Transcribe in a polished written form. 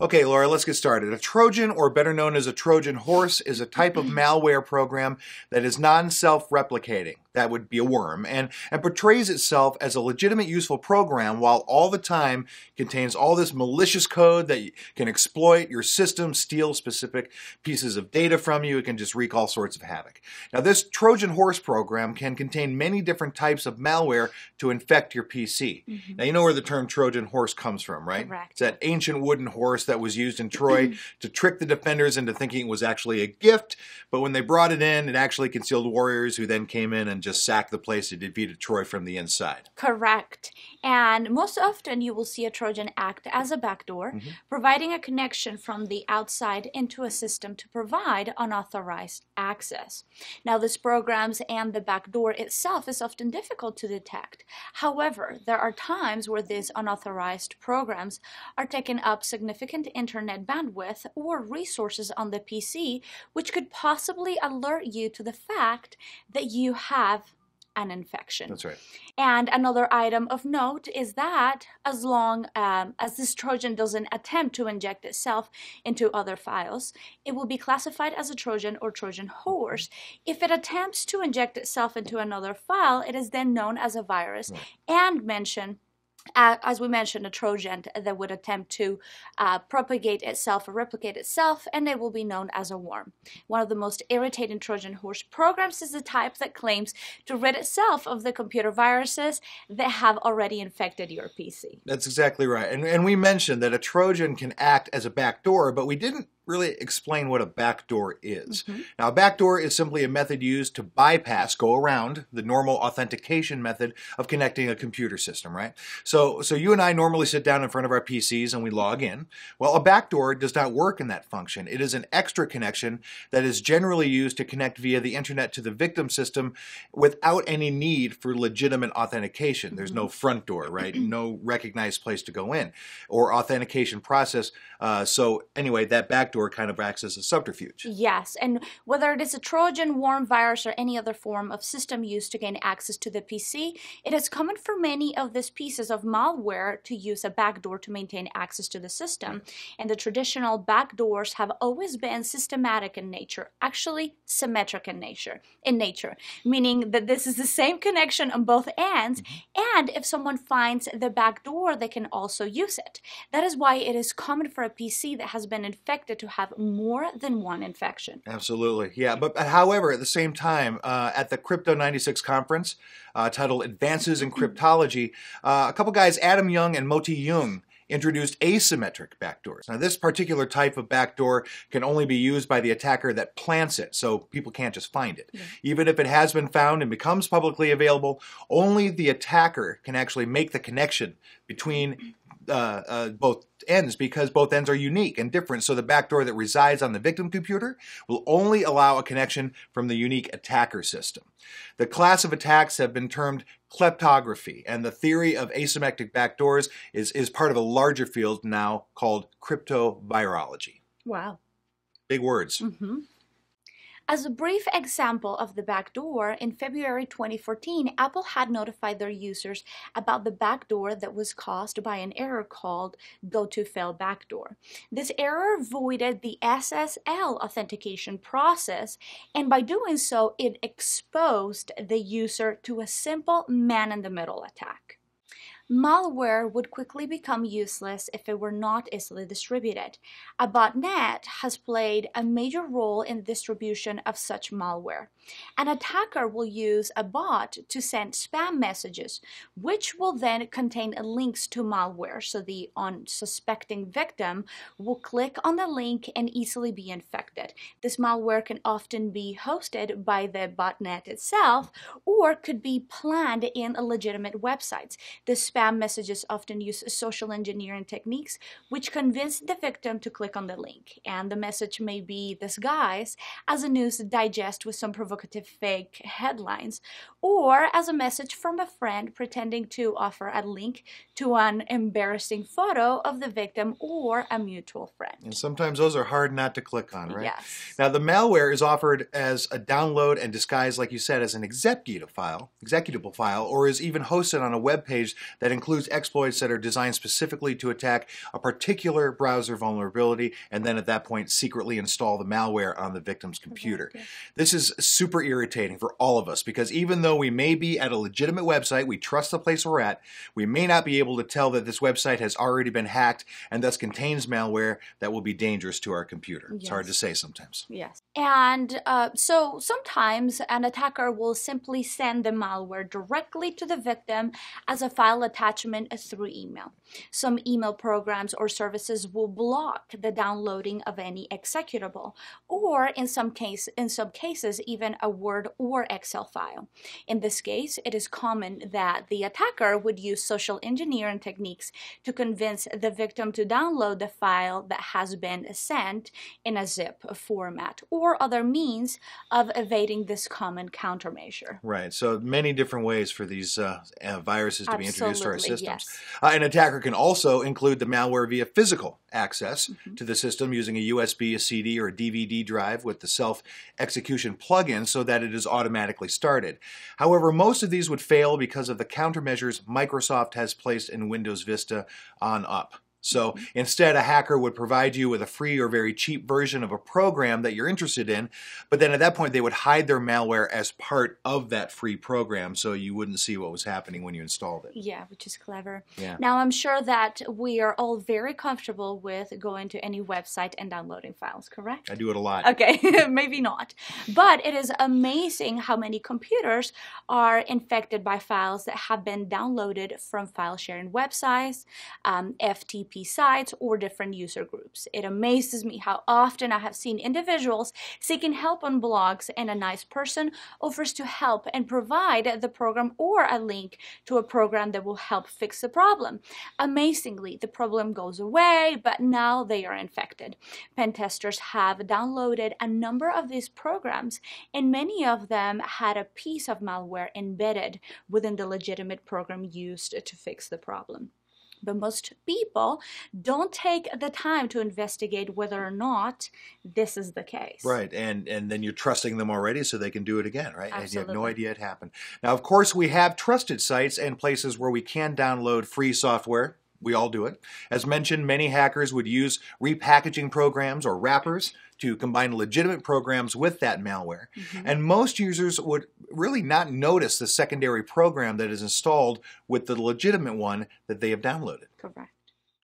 Okay, Laura, let's get started. A Trojan, or better known as a Trojan horse, is a type of malware program that is non-self-replicating. That would be a worm, and portrays itself as a legitimate, useful program while all the time contains all this malicious code that can exploit your system, steal specific pieces of data from you. It can just wreak all sorts of havoc. Now, this Trojan horse program can contain many different types of malware to infect your PC. Now, you know where the term Trojan horse comes from, right? Correct. It's that ancient wooden horse that was used in Troy to trick the defenders into thinking it was actually a gift, but when they brought it in, it actually concealed warriors who then came in and just sacked the place and defeated Troy from the inside. Correct. And most often you will see a Trojan act as a backdoor, providing a connection from the outside into a system to provide unauthorized access. Now, this programs and the backdoor itself is often difficult to detect. However, there are times where these unauthorized programs are taking up significant internet bandwidth or resources on the PC, which could possibly alert you to the fact that you have an infection. That's right. And another item of note is that as long as this Trojan doesn't attempt to inject itself into other files, it will be classified as a Trojan or Trojan horse. If it attempts to inject itself into another file, it is then known as a virus and mentioned, as we mentioned, a Trojan that would attempt to propagate itself or replicate itself, and it will be known as a worm. One of the most irritating Trojan horse programs is the type that claims to rid itself of the computer viruses that have already infected your PC. That's exactly right. And we mentioned that a Trojan can act as a backdoor, but we didn't really explain what a backdoor is. Now, a backdoor is simply a method used to bypass, go around the normal authentication method of connecting a computer system, right? So you and I normally sit down in front of our PCs and we log in. Well, a backdoor does not work in that function. It is an extra connection that is generally used to connect via the internet to the victim system without any need for legitimate authentication. There's no front door, right? No recognized place to go in or authentication process. So anyway, that backdoor kind of acts as a subterfuge. Yes, and whether it is a Trojan, worm, virus, or any other form of system used to gain access to the PC, it is common for many of these pieces of malware to use a backdoor to maintain access to the system. And the traditional backdoors have always been systematic in nature, actually symmetric in nature, meaning that this is the same connection on both ends, and if someone finds the backdoor, they can also use it. That is why it is common for a PC that has been infected to have more than one infection. Absolutely, yeah. But however, at the same time, at the Crypto 96 conference titled Advances in Cryptology, a couple guys, Adam Young and Moti Jung, introduced asymmetric backdoors. Now, this particular type of backdoor can only be used by the attacker that plants it, so people can't just find it. Even if it has been found and becomes publicly available, only the attacker can actually make the connection between both ends, because both ends are unique and different. So the backdoor that resides on the victim computer will only allow a connection from the unique attacker system. The class of attacks have been termed kleptography, and the theory of asymmetric backdoors is part of a larger field now called cryptovirology. Wow. Big words. As a brief example of the backdoor, in February 2014, Apple had notified their users about the backdoor that was caused by an error called go-to-fail backdoor. This error voided the SSL authentication process, and by doing so, it exposed the user to a simple man-in-the-middle attack. Malware would quickly become useless if it were not easily distributed. A botnet has played a major role in the distribution of such malware. An attacker will use a bot to send spam messages, which will then contain links to malware, so the unsuspecting victim will click on the link and easily be infected. This malware can often be hosted by the botnet itself or could be planned in legitimate websites. The spam messages often use social engineering techniques which convince the victim to click on the link, and the message may be disguised as a news digest with some provocative provocative fake headlines, or as a message from a friend pretending to offer a link to an embarrassing photo of the victim or a mutual friend. And sometimes those are hard not to click on, right? Yes. Now, the malware is offered as a download and disguised, like you said, as an executable file, or is even hosted on a web page that includes exploits that are designed specifically to attack a particular browser vulnerability, and then at that point secretly install the malware on the victim's computer. Correct. This is super irritating for all of us because even though we may be at a legitimate website, we trust the place we're at, we may not be able to tell that this website has already been hacked and thus contains malware that will be dangerous to our computer. It's hard to say sometimes. Yes. And so sometimes an attacker will simply send the malware directly to the victim as a file attachment through email. Some email programs or services will block the downloading of any executable, or in some cases even a Word or Excel file. In this case, it is common that the attacker would use social engineering techniques to convince the victim to download the file that has been sent in a zip format, or other means of evading this common countermeasure. Right. So many different ways for these viruses to be introduced to our systems. Yes. An attacker can also include the malware via physical access to the system using a USB, a CD, or a DVD drive with the self-execution plugin so that it is automatically started. However, most of these would fail because of the countermeasures Microsoft has placed in Windows Vista on up. So instead, a hacker would provide you with a free or very cheap version of a program that you're interested in, but then at that point they would hide their malware as part of that free program so you wouldn't see what was happening when you installed it. Yeah, which is clever. Yeah. Now, I'm sure that we are all very comfortable with going to any website and downloading files, correct? I do it a lot. Okay, maybe not. But it is amazing how many computers are infected by files that have been downloaded from file sharing websites, FTP sites, or different user groups. It amazes me how often I have seen individuals seeking help on blogs, and a nice person offers to help and provide the program or a link to a program that will help fix the problem. Amazingly, the problem goes away, but now they are infected. Pen testers have downloaded a number of these programs, and many of them had a piece of malware embedded within the legitimate program used to fix the problem. But most people don't take the time to investigate whether or not this is the case. Right, and then you're trusting them already so they can do it again, right? Absolutely. And you have no idea it happened. Now, of course, we have trusted sites and places where we can download free software. We all do it. As mentioned, many hackers would use repackaging programs or wrappers to combine legitimate programs with that malware. And most users would really not notice the secondary program that is installed with the legitimate one that they have downloaded. Correct.